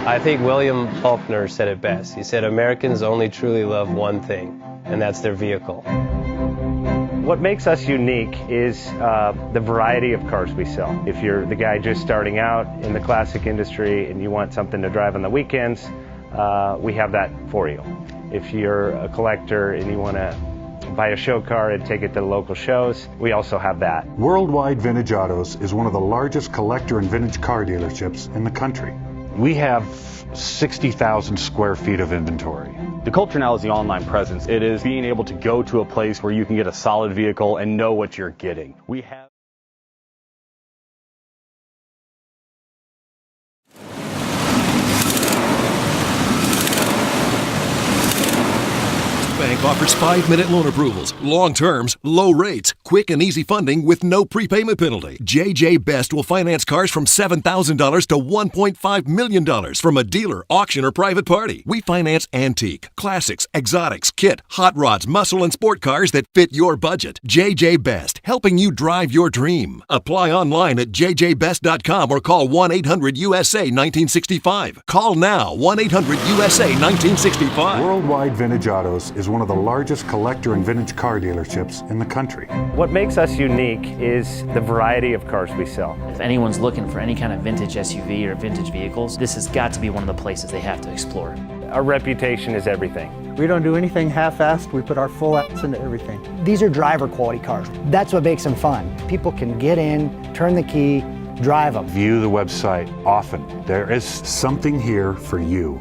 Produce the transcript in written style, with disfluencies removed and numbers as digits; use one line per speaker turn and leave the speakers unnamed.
I think William Faulkner said it best. He said, Americans only truly love one thing, and that's their vehicle.
What makes us unique is the variety of cars we sell. If you're the guy just starting out in the classic industry and you want something to drive on the weekends, we have that for you. If you're a collector and you want to buy a show car and take it to the local shows, we also have that.
Worldwide Vintage Autos is one of the largest collector and vintage car dealerships in the country.
We have 60,000 square feet of inventory.
The culture now is the online presence. It is being able to go to a place where you can get a solid vehicle and know what you're getting. We have
Bank offers 5-minute loan approvals, long terms, low rates, quick and easy funding with no prepayment penalty. JJ Best will finance cars from $7,000 to $1.5 million from a dealer, auction, or private party. We finance antique, classics, exotics, kit, hot rods, muscle, and sport cars that fit your budget. JJ Best, helping you drive your dream. Apply online at jjbest.com or call 1-800-USA-1965. Call now, 1-800-USA-1965.
Worldwide Vintage Autos is one of the largest collector and vintage car dealerships in the country.
What makes us unique is the variety of cars we sell.
If anyone's looking for any kind of vintage SUV or vintage vehicles, this has got to be one of the places they have to explore.
Our reputation is everything.
We don't do anything half-assed. We put our full ass into everything.
These are driver quality cars. That's what makes them fun. People can get in, turn the key, drive them.
View the website often. There is
Something here for you.